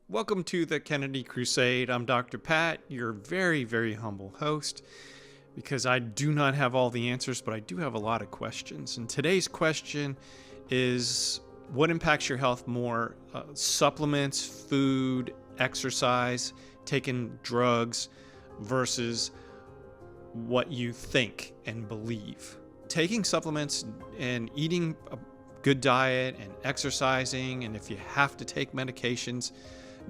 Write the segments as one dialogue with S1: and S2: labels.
S1: Welcome to the Kennedy Crusade. I'm Dr. Pat, your very, very humble host, because I do not have all the answers, but I do have a lot of questions. And today's question is, what impacts your health more? Supplements, food, exercise, taking drugs, versus what you think and believe. Taking supplements and eating a good diet and exercising, and if you have to take medications,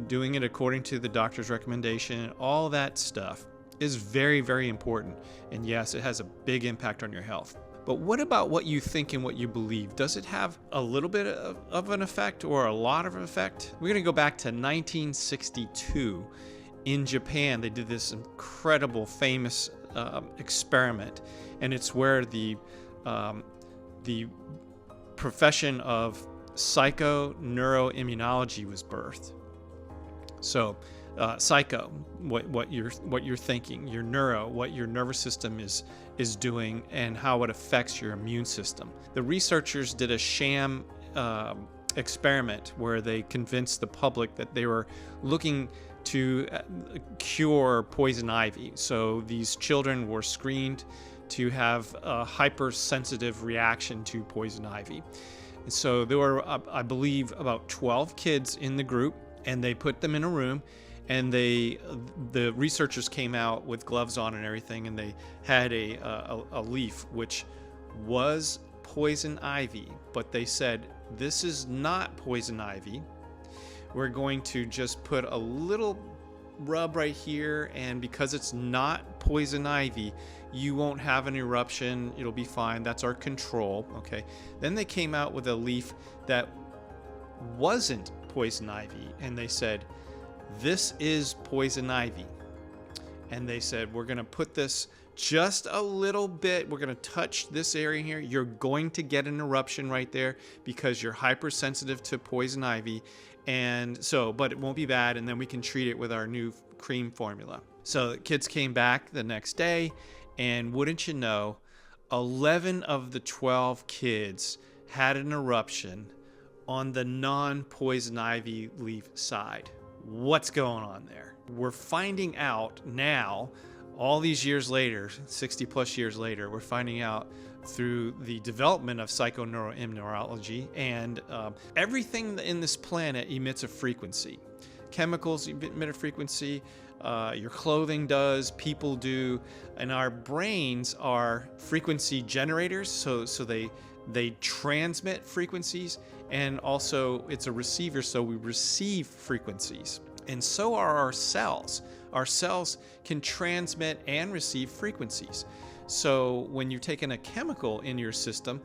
S1: doing it according to the doctor's recommendation, all that stuff is very, very important. And yes, it has a big impact on your health. But what about what you think and what you believe? Does it have a little bit of an effect or a lot of an effect? We're going to go back to 1962. In Japan, they did this incredible, famous experiment, and it's where the profession of psychoneuroimmunology was birthed. So, psycho, what you're thinking, your neuro, what your nervous system is doing, and how it affects your immune system. The researchers did a sham experiment where they convinced the public that they were looking to cure poison ivy. So these children were screened to have a hypersensitive reaction to poison ivy. And so there were, I believe, about 12 kids in the group, and they put them in a room, and the researchers came out with gloves on and everything, and they had a leaf which was poison ivy, but they said, this is not poison ivy. We're going to just put a little rub right here, and because it's not poison ivy, you won't have an eruption. It'll be fine. That's our control. Okay. Then they came out with a leaf that wasn't poison ivy, and they said, this is poison ivy. And they said, we're going to put this just a little bit, we're going to touch this area here, you're going to get an eruption right there because you're hypersensitive to poison ivy, and so, but it won't be bad, and then we can treat it with our new cream formula. So the kids came back the next day, and wouldn't you know, 11 of the 12 kids had an eruption on the non-poison ivy leaf side. What's going on there? We're finding out now, all these years later, 60 plus years later, we're finding out through the development of psychoneuroimmunology, and everything in this planet emits a frequency. Chemicals emit a frequency, your clothing does, people do, and our brains are frequency generators, so they transmit frequencies, and also it's a receiver, so we receive frequencies. And so are our cells. Our cells can transmit and receive frequencies. So when you're taking a chemical in your system,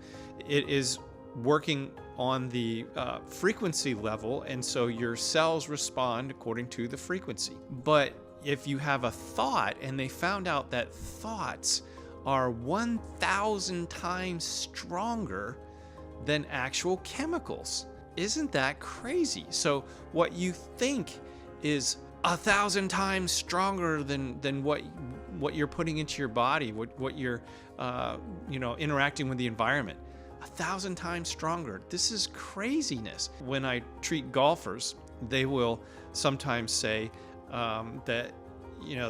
S1: it is working on the frequency level, and so your cells respond according to the frequency. But if you have a thought, and they found out that thoughts are 1,000 times stronger than actual chemicals. Isn't that crazy? So what you think is 1,000 times stronger than what you're putting into your body, what you're interacting with the environment. 1,000 times stronger. This is craziness. When I treat golfers, they will sometimes say that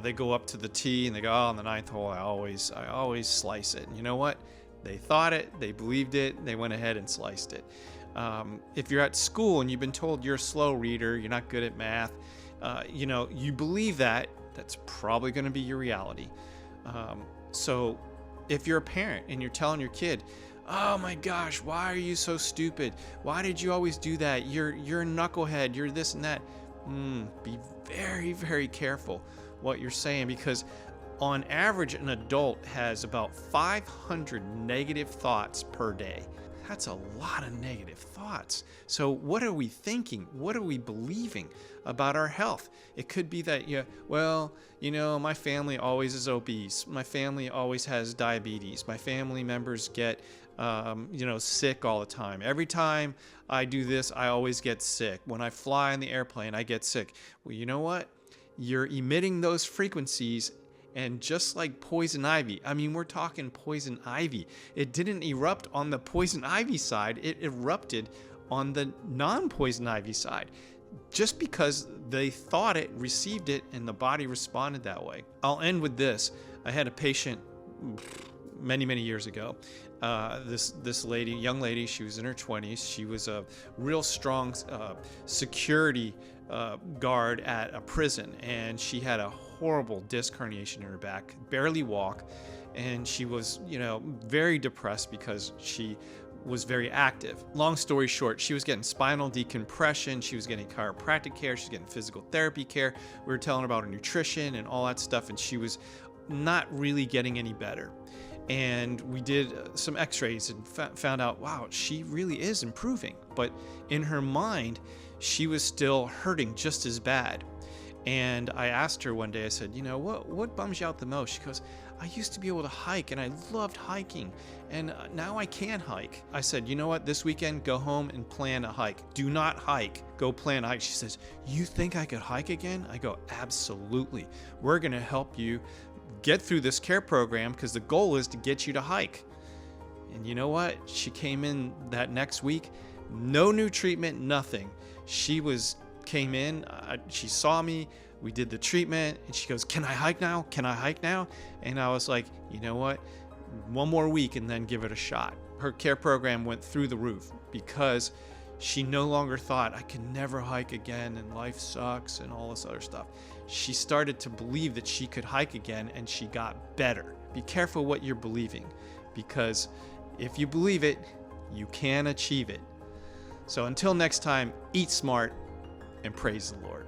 S1: they go up to the tee and they go, oh, on the ninth hole, I always slice it. And you know what? They thought it, they believed it, they went ahead and sliced it. If you're at school and you've been told you're a slow reader, you're not good at math, you believe that, that's probably going to be your reality. So if you're a parent and you're telling your kid, oh my gosh, why are you so stupid? Why did you always do that? You're a knucklehead, you're this and that. Be very, very careful what you're saying, because on average, an adult has about 500 negative thoughts per day. That's a lot of negative thoughts. So what are we thinking? What are we believing about our health? It could be that, my family always is obese. My family always has diabetes. My family members get, sick all the time. Every time I do this, I always get sick. When I fly in the airplane, I get sick. Well, you know what? You're emitting those frequencies. And just like poison ivy, we're talking poison ivy. It didn't erupt on the poison ivy side. It erupted on the non-poison ivy side. just because they thought it, received it, and the body responded that way. I'll end with this. I had a patient many, many years ago. This lady, young lady, she was in her 20s. She was a real strong security guard at a prison, and she had a horrible disc herniation in her back, barely walk, and she was, very depressed because she was very active. Long story short, she was getting spinal decompression, she was getting chiropractic care, she was getting physical therapy care. We were telling her about her nutrition and all that stuff, and she was not really getting any better. And we did some x-rays and found out, wow, she really is improving. But in her mind, she was still hurting just as bad. And I asked her one day, I said, what bums you out the most? She goes, I used to be able to hike, and I loved hiking, and now I can't hike. I said, you know what, this weekend, go home and plan a hike. Do not hike, go plan a hike. She says, you think I could hike again? I go, absolutely. We're gonna help you get through this care program, because the goal is to get you to hike. And you know what? She came in that next week, no new treatment, nothing. She came in, she saw me, we did the treatment, and she goes, can I hike now? Can I hike now? And I was like, you know what? One more week and then give it a shot. Her care program went through the roof because she no longer thought, I can never hike again and life sucks and all this other stuff. She started to believe that she could hike again, and she got better. Be careful what you're believing, because if you believe it, you can achieve it. So until next time, eat smart and praise the Lord.